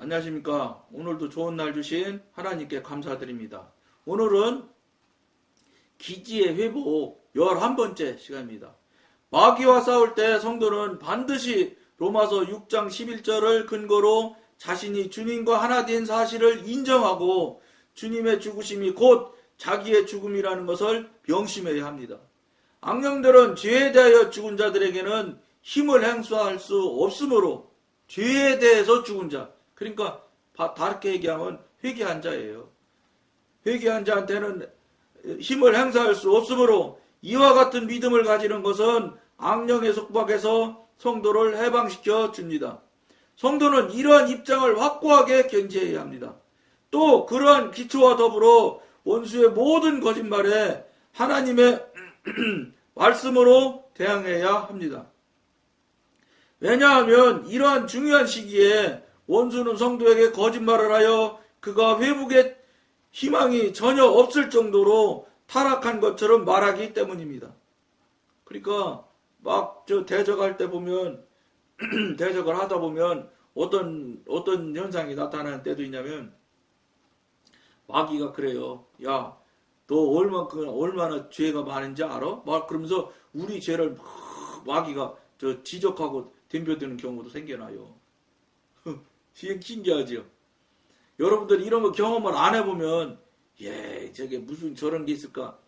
안녕하십니까. 오늘도 좋은 날 주신 하나님께 감사드립니다. 오늘은 기지의 회복 11번째 시간입니다. 마귀와 싸울 때 성도는 반드시 로마서 6장 11절을 근거로 자신이 주님과 하나 된 사실을 인정하고 주님의 죽으심이 곧 자기의 죽음이라는 것을 명심해야 합니다. 악령들은 죄에 대하여 죽은 자들에게는 힘을 행사할 수 없으므로 죄에 대해서 죽은 자, 그러니까 다르게 얘기하면 회개한 자예요. 회개한 자한테는 힘을 행사할 수 없으므로 이와 같은 믿음을 가지는 것은 악령의 속박에서 성도를 해방시켜 줍니다. 성도는 이러한 입장을 확고하게 견지해야 합니다. 또 그러한 기초와 더불어 원수의 모든 거짓말에 하나님의 말씀으로 대항해야 합니다. 왜냐하면 이러한 중요한 시기에 원수는 성도에게 거짓말을 하여 그가 회복의 희망이 전혀 없을 정도로 타락한 것처럼 말하기 때문입니다. 그러니까 막 대적할 때 보면 대적을 하다 보면 어떤 현상이 나타나는 때도 있냐면 마귀가 그래요. 야, 너 얼마나 죄가 많은지 알아? 막 그러면서 우리 죄를 마귀가 지적하고 덤벼드는 경우도 생겨나요. 신기하죠? 여러분들 이런 거 경험을 안 해보면 저게 무슨 저런 게 있을까?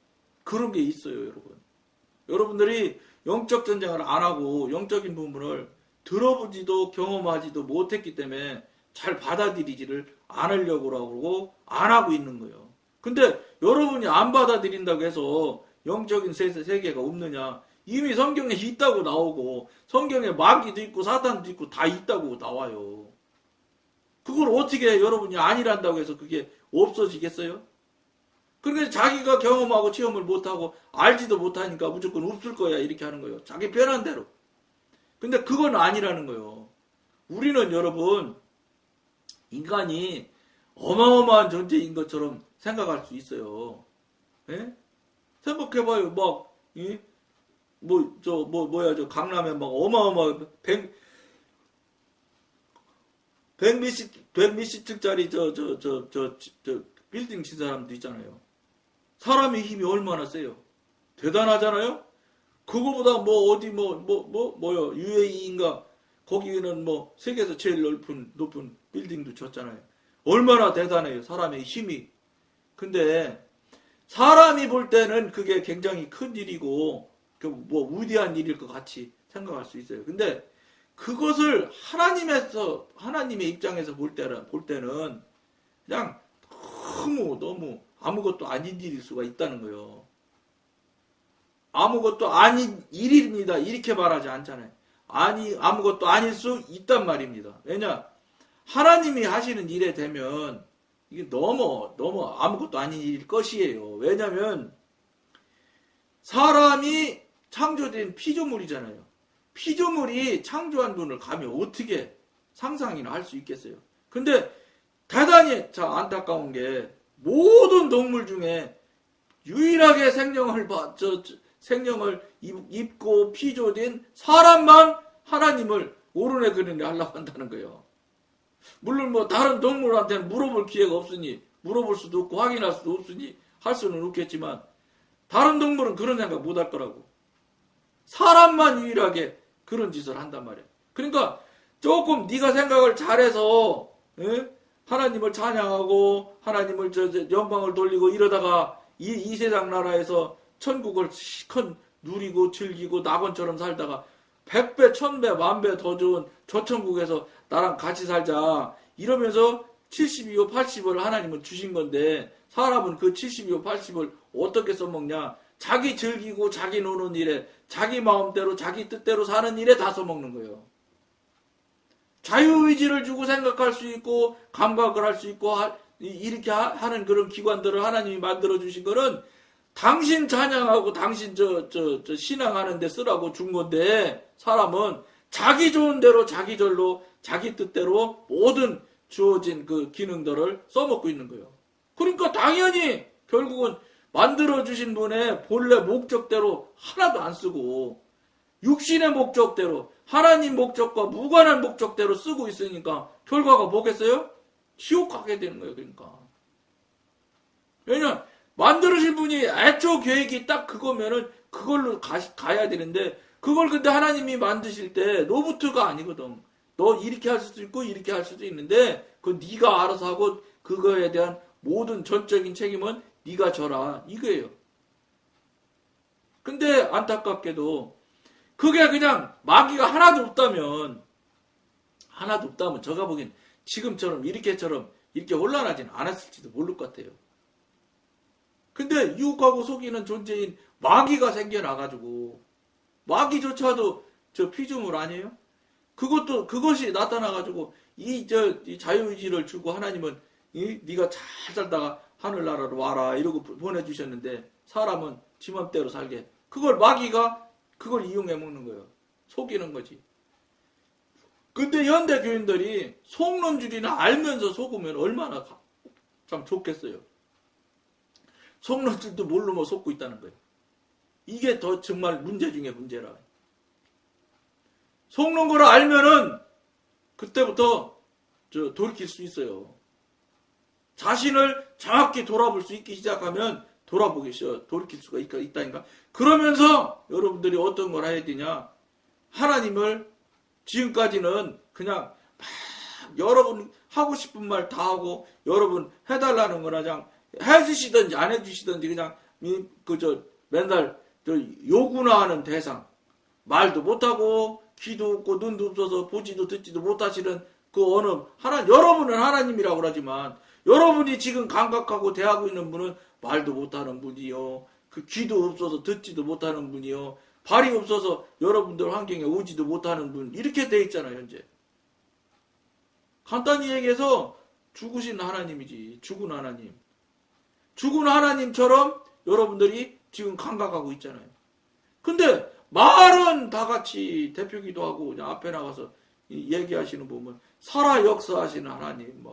그런 게 있어요, 여러분. 여러분들이 영적 전쟁을 안 하고 영적인 부분을 들어보지도 경험하지도 못했기 때문에 잘 받아들이지를 않으려고 하고 안 하고 있는 거예요. 근데 여러분이 안 받아들인다고 해서 영적인 세계가 없느냐? 이미 성경에 있다고 나오고 성경에 마귀도 있고 사탄도 있고 다 있다고 나와요. 그걸 어떻게 여러분이 아니란다고 해서 그게 없어지겠어요? 그러니까 자기가 경험하고 체험을 못하고 알지도 못하니까 무조건 없을 거야 이렇게 하는 거예요. 자기 편한 대로. 근데 그건 아니라는 거예요. 우리는 여러분 인간이 어마어마한 존재인 것처럼 생각할 수 있어요. 예? 생각해봐요. 저 강남에 막 어마어마한 100미시층짜리 저 빌딩 친 사람도 있잖아요. 사람의 힘이 얼마나 세요. 대단하잖아요. 그거보다 UAE인가 거기는 세계에서 제일 높은 빌딩도 쳤잖아요. 얼마나 대단해요. 사람의 힘이. 근데 사람이 볼 때는 그게 굉장히 큰 일이고 위대한 일일 것 같이 생각할 수 있어요. 근데 그것을 하나님의 입장에서 볼 때는 그냥 너무 아무것도 아닌 일일 수가 있다는 거예요. 아무것도 아닌 일입니다. 이렇게 말하지 않잖아요. 아무것도 아닐 수 있단 말입니다. 왜냐? 하나님이 하시는 일에 되면 이게 너무 아무것도 아닌 일일 것이에요. 왜냐면 사람이 창조된 피조물이잖아요. 피조물이 창조한 분을 감히 어떻게 상상이나 할 수 있겠어요. 근데 대단히 안타까운 게 모든 동물 중에 유일하게 생명을 입고 피조된 사람만 하나님을 오른에 그리네 하려고 한다는 거예요. 물론 다른 동물한테는 물어볼 기회가 없으니 물어볼 수도 없고 확인할 수도 없으니 할 수는 없겠지만 다른 동물은 그런 생각 못 할 거라고. 사람만 유일하게 그런 짓을 한단 말이에요. 그러니까 조금 네가 생각을 잘해서 하나님을 찬양하고 하나님을 영광을 돌리고 이러다가 이 세상 나라에서 천국을 시컷 누리고 즐기고 낙원처럼 살다가 100배, 1000배, 10,000배 더 좋은 저 천국에서 나랑 같이 살자 이러면서 70이요 80을 하나님은 주신 건데 사람은 그 70이요 80을 어떻게 써먹냐? 자기 즐기고 자기 노는 일에 자기 마음대로 자기 뜻대로 사는 일에 다 써먹는 거예요. 자유의지를 주고 생각할 수 있고 감각을 할 수 있고 이렇게 하는 그런 기관들을 하나님이 만들어 주신 거는 당신 찬양하고 당신 신앙하는 데 쓰라고 준 건데 사람은 자기 좋은 대로 자기 절로 자기 뜻대로 모든 주어진 그 기능들을 써먹고 있는 거예요. 그러니까 당연히 결국은 만들어주신 분의 본래 목적대로 하나도 안 쓰고 육신의 목적대로 하나님 목적과 무관한 목적대로 쓰고 있으니까 결과가 뭐겠어요? 지옥 가게 되는 거예요. 그러니까. 왜냐면 만들으신 분이 애초 계획이 딱 그거면은 그걸로 가야 되는데 그걸 근데 하나님이 만드실 때 노부트가 아니거든. 너 이렇게 할 수도 있고 이렇게 할 수도 있는데 그 네가 알아서 하고 그거에 대한 모든 전적인 책임은 네가 져라 이거예요. 근데 안타깝게도 그게 그냥 마귀가 하나도 없다면 제가 보기엔 지금처럼 이렇게 혼란하진 않았을지도 모를 것 같아요. 근데 유혹하고 속이는 존재인 마귀가 생겨나가지고 마귀조차도 저 피조물 아니에요? 그것이 나타나가지고 이 자유의지를 주고 하나님은 네가 잘 살다가 하늘나라로 와라 이러고 보내주셨는데 사람은 지 맘대로 살게 그걸 마귀가 그걸 이용해 먹는 거예요. 속이는 거지. 근데 현대 교인들이 속는 줄이나 알면서 속으면 얼마나 참 좋겠어요. 속는 줄도 모르면 속고 있다는 거예요. 이게 더 정말 문제 중에 문제라. 속는 걸 알면은 그때부터 돌이킬 수 있어요. 자신을 정확히 돌아볼 수 있기 시작하면 돌이킬 수가 있다니까. 그러면서 여러분들이 어떤 걸 해야 되냐. 하나님을 지금까지는 그냥 막 여러분 하고 싶은 말 다 하고 여러분 해달라는 거나 그냥 해주시든지 안 해주시든지 그냥 맨날 요구나 하는 대상 말도 못하고 귀도 없고 눈도 없어서 보지도 듣지도 못하시는 여러분은 하나님이라고 그러지만 여러분이 지금 감각하고 대하고 있는 분은 말도 못하는 분이요. 그 귀도 없어서 듣지도 못하는 분이요. 발이 없어서 여러분들 환경에 오지도 못하는 분. 이렇게 돼 있잖아요, 현재. 간단히 얘기해서 죽으신 하나님이지. 죽은 하나님. 죽은 하나님처럼 여러분들이 지금 감각하고 있잖아요. 근데 말은 다 같이 대표기도 하고 그냥 앞에 나가서 얘기하시는 보면 살아 역사하시는 하나님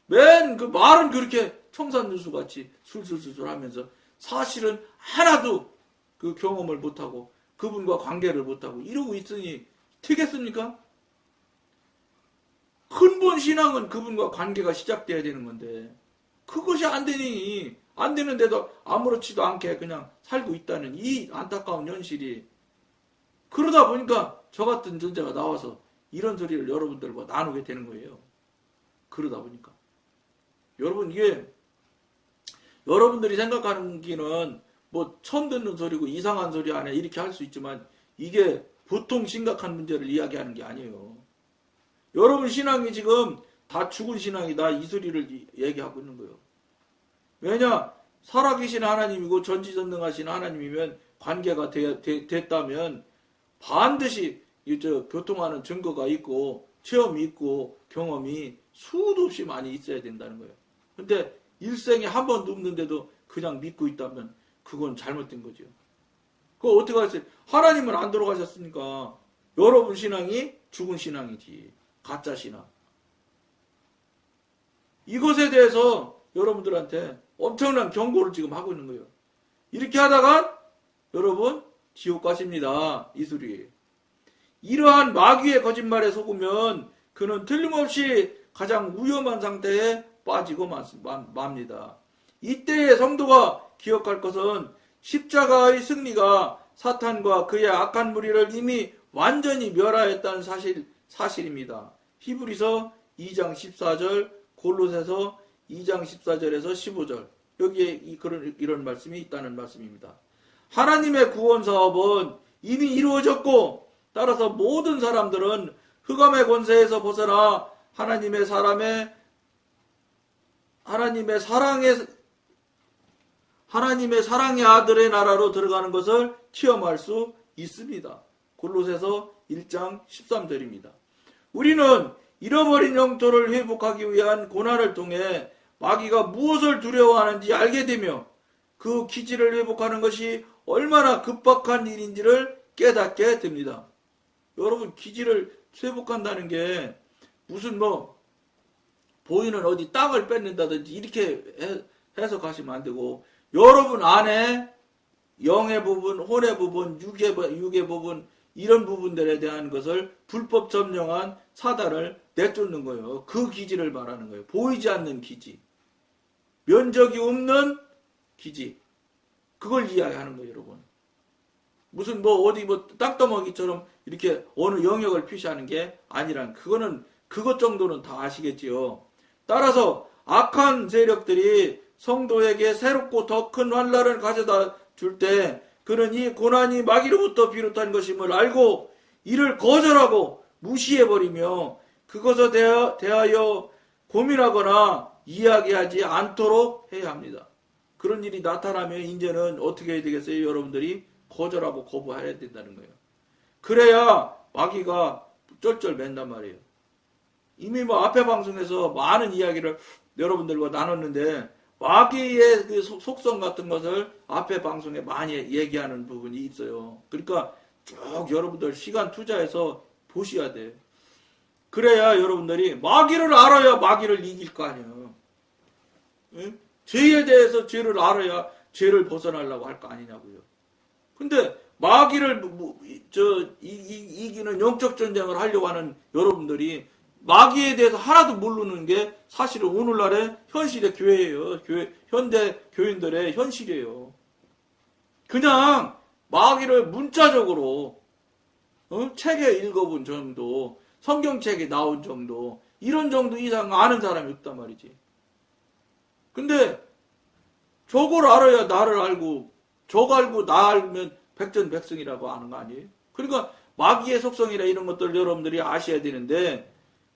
맨 그 말은 그렇게 청산누수 같이 술술술 하면서 사실은 하나도 그 경험을 못하고 그분과 관계를 못하고 이러고 있으니 되겠습니까? 근본 신앙은 그분과 관계가 시작돼야 되는 건데 그것이 안 되는데도 아무렇지도 않게 그냥 살고 있다는 이 안타까운 현실이 그러다 보니까 저 같은 존재가 나와서 이런 소리를 여러분들과 나누게 되는 거예요. 그러다 보니까 여러분 이게 여러분들이 생각하는 기는 처음 듣는 소리고 이상한 소리 안에 이렇게 할 수 있지만 이게 보통 심각한 문제를 이야기하는 게 아니에요. 여러분 신앙이 지금 다 죽은 신앙이다 이 소리를 얘기하고 있는 거예요. 왜냐? 살아계신 하나님이고 전지전능하신 하나님이면 관계가 됐다면 반드시 교통하는 증거가 있고 체험이 있고 경험이 수도 없이 많이 있어야 된다는 거예요. 근데 일생에 한 번도 없는데도 그냥 믿고 있다면 그건 잘못된 거죠. 그거 어떻게 하겠어요? 하나님은 안 돌아가셨으니까 여러분 신앙이 죽은 신앙이지. 가짜 신앙. 이것에 대해서 여러분들한테 엄청난 경고를 지금 하고 있는 거예요. 이렇게 하다가 여러분 지옥 가십니다. 이 소리. 이러한 마귀의 거짓말에 속으면 그는 틀림없이 가장 위험한 상태에 빠지고 맙니다. 이때의 성도가 기억할 것은 십자가의 승리가 사탄과 그의 악한 무리를 이미 완전히 멸하였다는 사실입니다. 히브리서 2장 14절, 골로새서 2장 14절에서 15절 여기에 이런 말씀이 있다는 말씀입니다. 하나님의 구원 사업은 이미 이루어졌고 따라서 모든 사람들은 흑암의 권세에서 벗어나 하나님의 사랑의 아들의 나라로 들어가는 것을 체험할 수 있습니다. 골로새서 1장 13절입니다. 우리는 잃어버린 영토를 회복하기 위한 고난을 통해 마귀가 무엇을 두려워하는지 알게 되며 그 기지를 회복하는 것이 얼마나 급박한 일인지를 깨닫게 됩니다. 여러분 기지를 회복한다는 게 무슨 보이는 어디 땅을 뺏는다든지 이렇게 해석하시면 안 되고 여러분 안에 영의 부분, 혼의 부분, 육의 부분 이런 부분들에 대한 것을 불법 점령한 사단을 내쫓는 거예요. 그 기지를 말하는 거예요. 보이지 않는 기지. 면적이 없는 기지. 그걸 이야기하는 거예요, 여러분. 무슨 어디 땅떠먹이처럼 이렇게 어느 영역을 표시하는 게 아니란, 그것 정도는 다 아시겠지요. 따라서 악한 세력들이 성도에게 새롭고 더 큰 환난을 가져다 줄 때 그는 이 고난이 마귀로부터 비롯한 것임을 알고 이를 거절하고 무시해버리며 그것에 대하여 고민하거나 이야기하지 않도록 해야 합니다. 그런 일이 나타나면 이제는 어떻게 해야 되겠어요? 여러분들이 거절하고 거부해야 된다는 거예요. 그래야 마귀가 쩔쩔 맨단 말이에요. 이미 앞에 방송에서 많은 이야기를 여러분들과 나눴는데 마귀의 그 속성 같은 것을 앞에 방송에 많이 얘기하는 부분이 있어요. 그러니까 쭉 여러분들 시간 투자해서 보셔야 돼. 그래야 여러분들이 마귀를 알아야 마귀를 이길 거 아니에요. 응? 죄에 대해서 죄를 알아야 죄를 벗어나려고 할 거 아니냐고요. 근데 마귀를 이기는 영적 전쟁을 하려고 하는 여러분들이 마귀에 대해서 하나도 모르는 게 사실은 오늘날의 현실의 교회예요. 현대 교인들의 현실이에요. 그냥 마귀를 문자적으로 책에 읽어본 정도, 성경책에 나온 정도, 이런 정도 이상 아는 사람이 없단 말이지. 근데 저걸 알아야 나를 알고, 저거 알고 나 알면 백전백승이라고 하는 거 아니에요? 그러니까 마귀의 속성이나 이런 것들을 여러분들이 아셔야 되는데,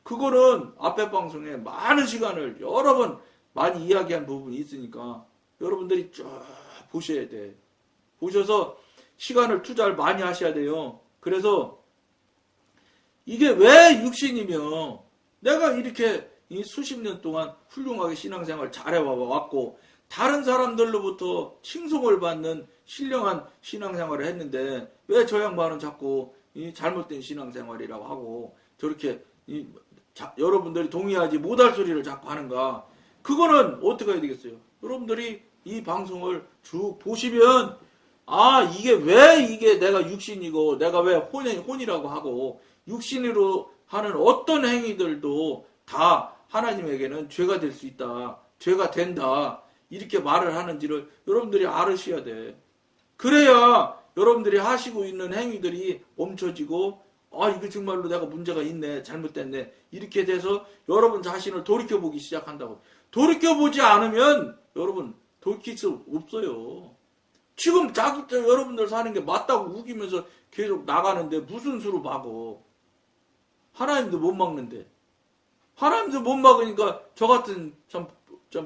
그거는 앞에 방송에 많은 시간을 여러 번 많이 이야기한 부분이 있으니까 여러분들이 쭉 보셔야 돼. 보셔서 시간을 투자를 많이 하셔야 돼요. 그래서 이게 왜 육신이며 내가 이렇게 수십 년 동안 훌륭하게 신앙생활 잘해왔고 다른 사람들로부터 칭송을 받는 신령한 신앙생활을 했는데 왜 저 양반은 자꾸 잘못된 신앙생활이라고 하고 저렇게 여러분들이 동의하지 못할 소리를 자꾸 하는가. 그거는 어떻게 해야 되겠어요? 여러분들이 이 방송을 쭉 보시면 이게 왜 이게 내가 육신이고 내가 왜 혼이라고 하고 육신으로 하는 어떤 행위들도 다 하나님에게는 죄가 될 수 있다. 죄가 된다. 이렇게 말을 하는지를 여러분들이 알으셔야 돼. 그래야 여러분들이 하시고 있는 행위들이 멈춰지고 이거 정말로 내가 문제가 있네, 잘못됐네, 이렇게 돼서 여러분 자신을 돌이켜보기 시작한다고. 돌이켜보지 않으면 여러분 돌이킬 수 없어요. 지금 여러분들 사는 게 맞다고 우기면서 계속 나가는데 무슨 수로 막어. 하나님도 못 막는데. 하나님도 못 막으니까 저 같은 참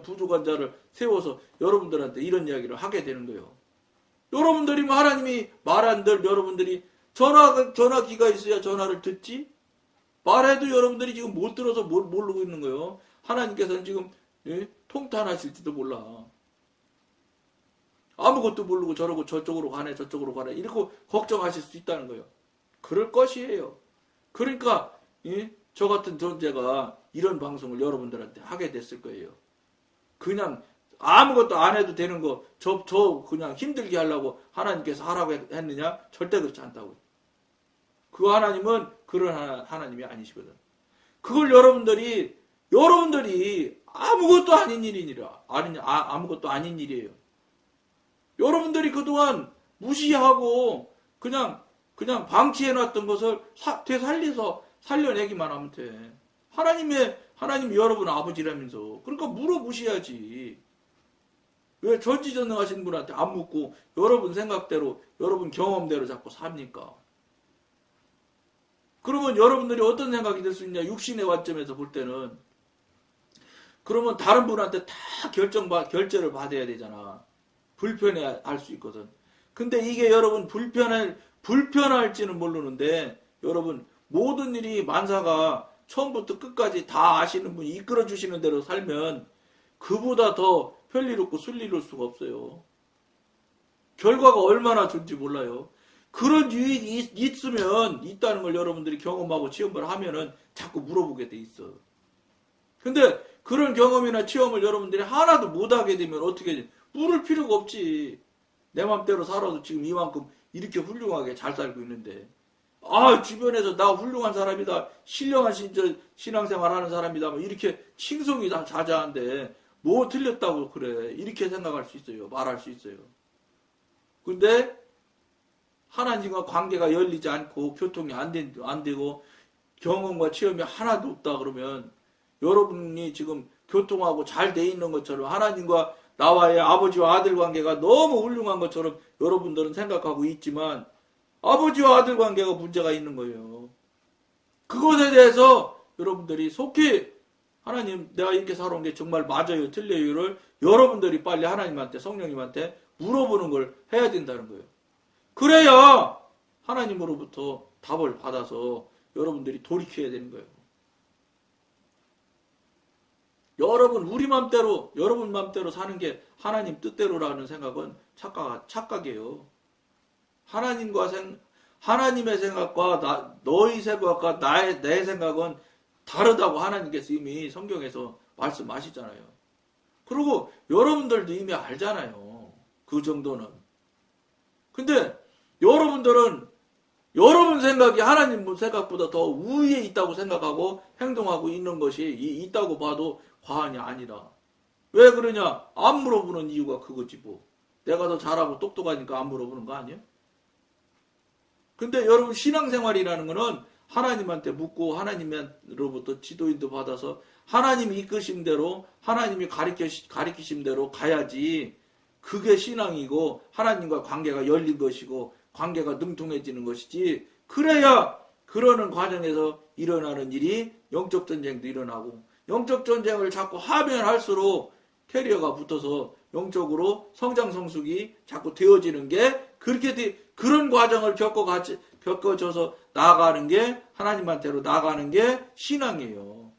부족한 자를 세워서 여러분들한테 이런 이야기를 하게 되는 거예요. 여러분들이 하나님이 말 안 들 여러분들이 전화기가 있어야 전화를 듣지? 말해도 여러분들이 지금 못 들어서 모르고 있는 거예요. 하나님께서는 지금 통탄하실지도 몰라. 아무것도 모르고 저쪽으로 가네 이렇게 걱정하실 수 있다는 거예요. 그럴 것이에요. 그러니까 저 같은 존재가 이런 방송을 여러분들한테 하게 됐을 거예요. 그냥 아무것도 안 해도 되는 거 저 그냥 힘들게 하려고 하나님께서 하라고 했느냐? 절대 그렇지 않다고요. 그 하나님은 그런 하나님이 아니시거든. 그걸 여러분들이 아무것도 아닌 일이니라. 아무것도 아닌 일이에요. 여러분들이 그동안 무시하고 그냥 방치해놨던 것을 되살려서 살려내기만 하면 돼. 하나님이 여러분 아버지라면서. 그러니까 물어보셔야지. 왜 전지전능하신 분한테 안 묻고 여러분 생각대로 여러분 경험대로 자꾸 삽니까? 그러면 여러분들이 어떤 생각이 들 수 있냐? 육신의 관점에서 볼 때는 그러면 다른 분한테 다 결제를 받아야 되잖아. 불편해 할 수 있거든. 근데 이게 여러분 불편할지는 모르는데 여러분 모든 일이 만사가 처음부터 끝까지 다 아시는 분이 이끌어 주시는 대로 살면 그보다 더 편리롭고 순리로울 수가 없어요. 결과가 얼마나 좋은지 몰라요. 그런 유익이 있다는 걸 여러분들이 경험하고 체험을 하면은 자꾸 물어보게 돼 있어. 근데 그런 경험이나 체험을 여러분들이 하나도 못하게 되면 어떻게 돼? 물을 필요가 없지. 내 맘대로 살아도 지금 이만큼 이렇게 훌륭하게 잘 살고 있는데, 주변에서 나 훌륭한 사람이다, 신령한 신앙생활 하는 사람이다, 뭐 이렇게 칭송이 다 자자한데, 뭐 틀렸다고 그래. 이렇게 생각할 수 있어요. 말할 수 있어요. 근데, 하나님과 관계가 열리지 않고, 교통이 안 되고, 경험과 체험이 하나도 없다 그러면, 여러분이 지금 교통하고 잘 돼 있는 것처럼, 하나님과 나와의 아버지와 아들 관계가 너무 훌륭한 것처럼 여러분들은 생각하고 있지만, 아버지와 아들 관계가 문제가 있는 거예요. 그것에 대해서 여러분들이 속히 하나님 내가 이렇게 살아온 게 정말 맞아요 틀려요를 여러분들이 빨리 하나님한테 성령님한테 물어보는 걸 해야 된다는 거예요. 그래야 하나님으로부터 답을 받아서 여러분들이 돌이켜야 되는 거예요. 우리 맘대로 여러분 맘대로 사는 게 하나님 뜻대로라는 생각은 착각이에요. 하나님의 생각과 너희 생각과 내 생각은 다르다고 하나님께서 이미 성경에서 말씀하시잖아요. 그리고 여러분들도 이미 알잖아요. 그 정도는. 근데 여러분들은 여러분 생각이 하나님 생각보다 더 우위에 있다고 생각하고 행동하고 있는 것이 있다고 봐도 과언이 아니라. 왜 그러냐? 안 물어보는 이유가 그거지 뭐. 내가 더 잘하고 똑똑하니까 안 물어보는 거 아니에요? 근데 여러분 신앙생활이라는 거는 하나님한테 묻고 하나님으로부터 지도인도 받아서 하나님이 이끄신 대로 하나님이 가리키신 대로 가야지 그게 신앙이고 하나님과 관계가 열린 것이고 관계가 능통해지는 것이지. 그래야 그러는 과정에서 일어나는 일이 영적 전쟁도 일어나고 영적 전쟁을 자꾸 하면 할수록 캐리어가 붙어서 영적으로 성장 성숙이 자꾸 되어지는 게 그런 과정을 겪어져서 나아가는 게 하나님한테로 나아가는 게 신앙이에요.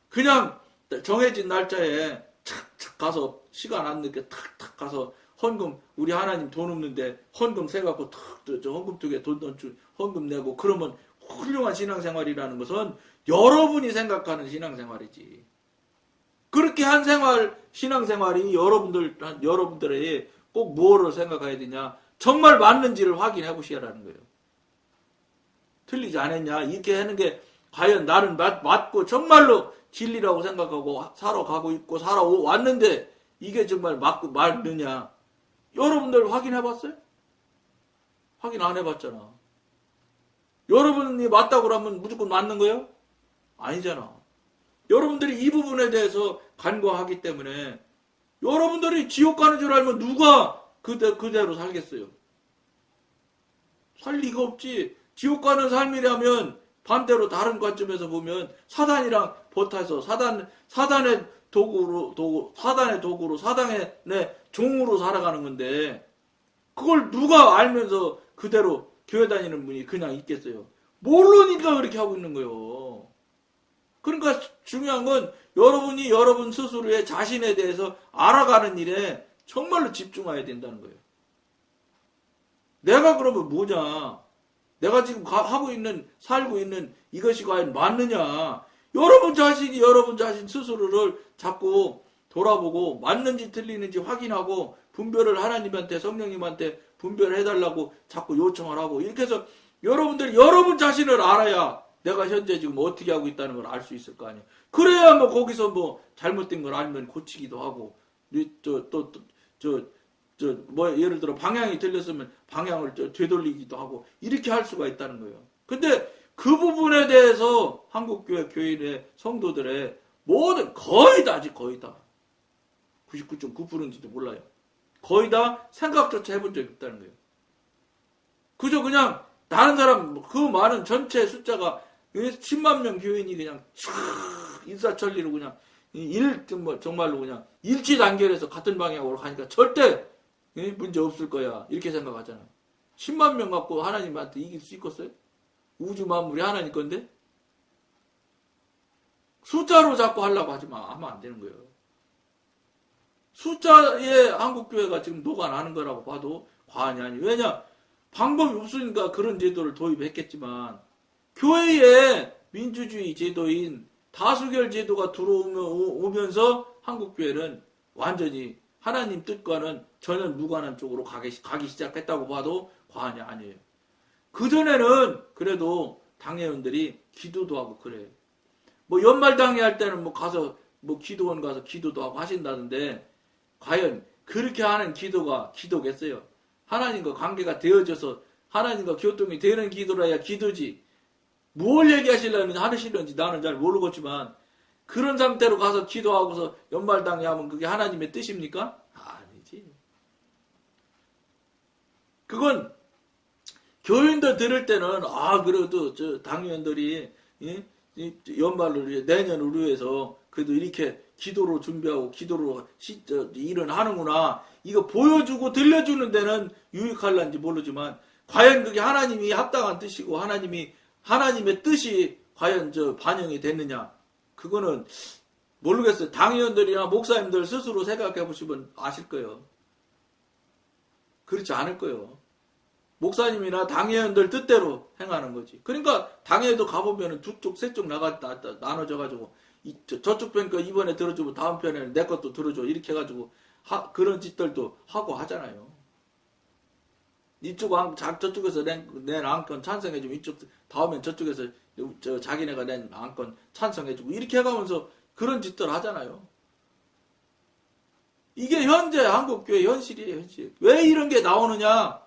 그냥 정해진 날짜에 착착 가서 시간 안 늦게 탁탁 가서 헌금 우리 하나님 돈 없는데 헌금 세갖고 탁 헌금통에 돈 헌금 내고 그러면 훌륭한 신앙생활이라는 것은 여러분이 생각하는 신앙생활이지. 그렇게 한 신앙생활이 여러분들의 꼭 뭐를 생각해야 되냐? 정말 맞는지를 확인해 보시라는 거예요. 틀리지 않았냐? 이렇게 하는 게 과연 나는 맞고 정말로 진리라고 생각하고 살아가고 있고 살아왔는데 이게 정말 맞느냐? 여러분들 확인해 봤어요? 확인 안 해봤잖아. 여러분이 맞다고 그러면 무조건 맞는 거예요? 아니잖아. 여러분들이 이 부분에 대해서 간과하기 때문에 여러분들이 지옥 가는 줄 알면 누가 그대로 살겠어요? 살 리가 없지. 지옥 가는 삶이라면 반대로 다른 관점에서 보면 사단이랑 버타서 사단의 도구로 사단의 종으로 살아가는 건데 그걸 누가 알면서 그대로 교회 다니는 분이 그냥 있겠어요? 모르니까 그렇게 하고 있는 거예요. 그러니까 중요한 건 여러분이 여러분 스스로의 자신에 대해서 알아가는 일에 정말로 집중해야 된다는 거예요. 내가 그러면 뭐냐? 내가 지금 살고 있는 이것이 과연 맞느냐? 여러분 자신 스스로를 자꾸 돌아보고 맞는지 틀리는지 확인하고 분별을 하나님한테 성령님한테 분별해달라고 자꾸 요청을 하고 이렇게 해서 여러분들이 여러분 자신을 알아야 내가 현재 지금 어떻게 하고 있다는 걸 알 수 있을 거 아니에요. 그래야 뭐 거기서 뭐 잘못된 걸 알면 고치기도 하고 예를 들어 방향이 틀렸으면 방향을 되돌리기도 하고 이렇게 할 수가 있다는 거예요. 근데 그 부분에 대해서 한국교회 교인의 성도들의 거의 다 99.9%인지도 몰라요. 거의 다 생각조차 해본 적이 없다는 거예요. 그저 그냥 다른 사람 그 많은 전체 숫자가 10만 명 교인이 그냥 촤 일사천리로 그냥 정말로 그냥 일치단결해서 같은 방향으로 가니까 절대 문제 없을 거야 이렇게 생각하잖아. 10만 명 갖고 하나님한테 이길 수 있겠어요? 우주 만물이 하나님 건데 숫자로 자꾸 하려고 하면 안 되는 거예요. 숫자에 한국교회가 지금 녹아나는 거라고 봐도 과언이 아니에요. 왜냐? 방법이 없으니까 그런 제도를 도입했겠지만 교회에 민주주의 제도인 다수결 제도가 들어오면서 한국교회는 완전히 하나님 뜻과는 전혀 무관한 쪽으로 가기 시작했다고 봐도 과언이 아니에요. 그전에는 그래도 당회원들이 기도도 하고 그래요. 뭐 연말 당회 할 때는 뭐 가서 뭐 기도원 가서 기도도 하고 하신다는데 과연 그렇게 하는 기도가 기도겠어요? 하나님과 관계가 되어져서 하나님과 교통이 되는 기도라야 기도지. 뭘 얘기하시려는지 하시는지 나는 잘 모르겠지만 그런 상태로 가서 기도하고서 연말 당회 하면 그게 하나님의 뜻입니까? 아니지. 그건 교인들 들을 때는 그래도 저 당위원들이 연말을 내년을 위해서 그래도 이렇게 기도로 준비하고 기도로 일을 하는구나. 이거 보여주고 들려주는 데는 유익할란지 모르지만 과연 그게 하나님이 합당한 뜻이고 하나님의 뜻이 과연 반영이 됐느냐. 그거는 모르겠어요. 당위원들이나 목사님들 스스로 생각해 보시면 아실 거예요. 그렇지 않을 거예요. 목사님이나 당회원들 뜻대로 행하는 거지. 그러니까 당회도 가보면 두 쪽, 세 쪽 나눠져가지고 저쪽 편 거 이번에 들어주고 다음 편에는 내 것도 들어줘 이렇게 해가지고 그런 짓들도 하고 하잖아요. 이쪽 저쪽에서 낸 안건 찬성해주고 이쪽 다음엔 저쪽에서 자기네가 낸 안건 찬성해주고 이렇게 해가면서 그런 짓들 하잖아요. 이게 현재 한국교회 현실이에요. 현실. 왜 이런 게 나오느냐?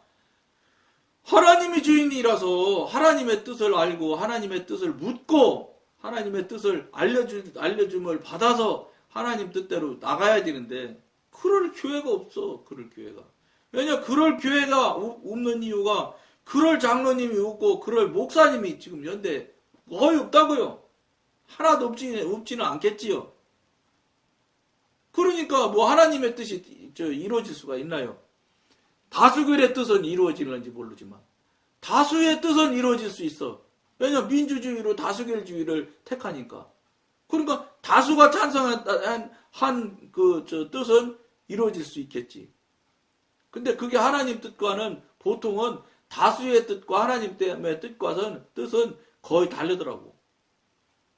하나님이 주인이라서 하나님의 뜻을 알고 하나님의 뜻을 묻고 하나님의 뜻을 알려줌을 받아서 하나님 뜻대로 나가야 되는데 그럴 교회가 없어. 그럴 교회가. 왜냐 그럴 교회가 없는 이유가 그럴 장로님이 없고 그럴 목사님이 지금 현대 거의 없다고요. 하나도 없지는 않겠지요. 그러니까 뭐 하나님의 뜻이 이루어질 수가 있나요? 다수결의 뜻은 이루어지는지 모르지만 다수의 뜻은 이루어질 수 있어. 왜냐 민주주의로 다수결주의를 택하니까. 그러니까 다수가 찬성한 뜻은 이루어질 수 있겠지. 근데 그게 하나님 뜻과는 보통은 다수의 뜻과 하나님의 뜻은 거의 다르더라고.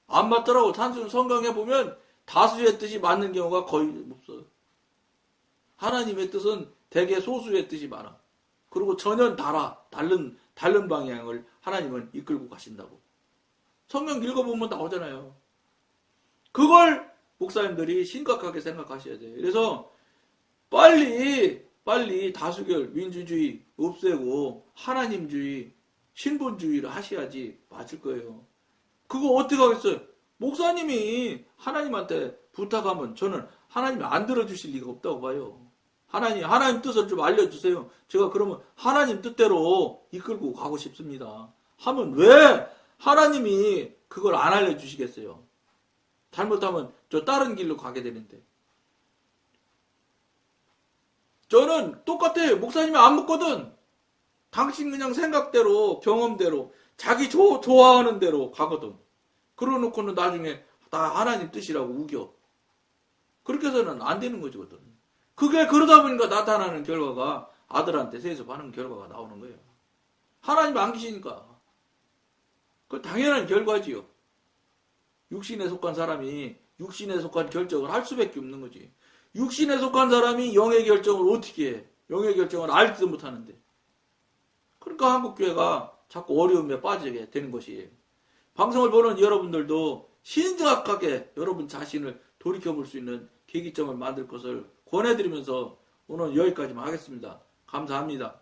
안 맞더라고. 단순 성경에 보면 다수의 뜻이 맞는 경우가 거의 없어. 하나님의 뜻은 대개 소수의 뜻이 많아. 그리고 전혀 다른 방향을 하나님은 이끌고 가신다고. 성경 읽어보면 나오잖아요. 그걸 목사님들이 심각하게 생각하셔야 돼요. 그래서 빨리 다수결, 민주주의 없애고 하나님주의, 신분주의를 하셔야지 맞을 거예요. 그거 어떻게 하겠어요? 목사님이 하나님한테 부탁하면 저는 하나님이 안 들어주실 리가 없다고 봐요. 하나님 뜻을 좀 알려주세요. 제가 그러면 하나님 뜻대로 이끌고 가고 싶습니다. 하면 왜 하나님이 그걸 안 알려주시겠어요? 잘못하면 저 다른 길로 가게 되는데. 저는 똑같아요. 목사님이 안 묻거든. 당신 그냥 생각대로 경험대로 자기 좋아하는 대로 가거든. 그러놓고는 나중에 다 하나님 뜻이라고 우겨. 그렇게 해서는 안 되는 거거든. 그게 그러다 보니까 나타나는 결과가 아들한테 세습하는 결과가 나오는 거예요. 하나님 안 계시니까. 그 당연한 결과지요. 육신에 속한 사람이 육신에 속한 결정을 할 수밖에 없는 거지. 육신에 속한 사람이 영의 결정을 어떻게 해? 영의 결정을 알지도 못하는데. 그러니까 한국교회가 자꾸 어려움에 빠지게 되는 것이에요. 방송을 보는 여러분들도 심각하게 여러분 자신을 돌이켜볼 수 있는 계기점을 만들 것을 권해드리면서 오늘 여기까지만 하겠습니다. 감사합니다.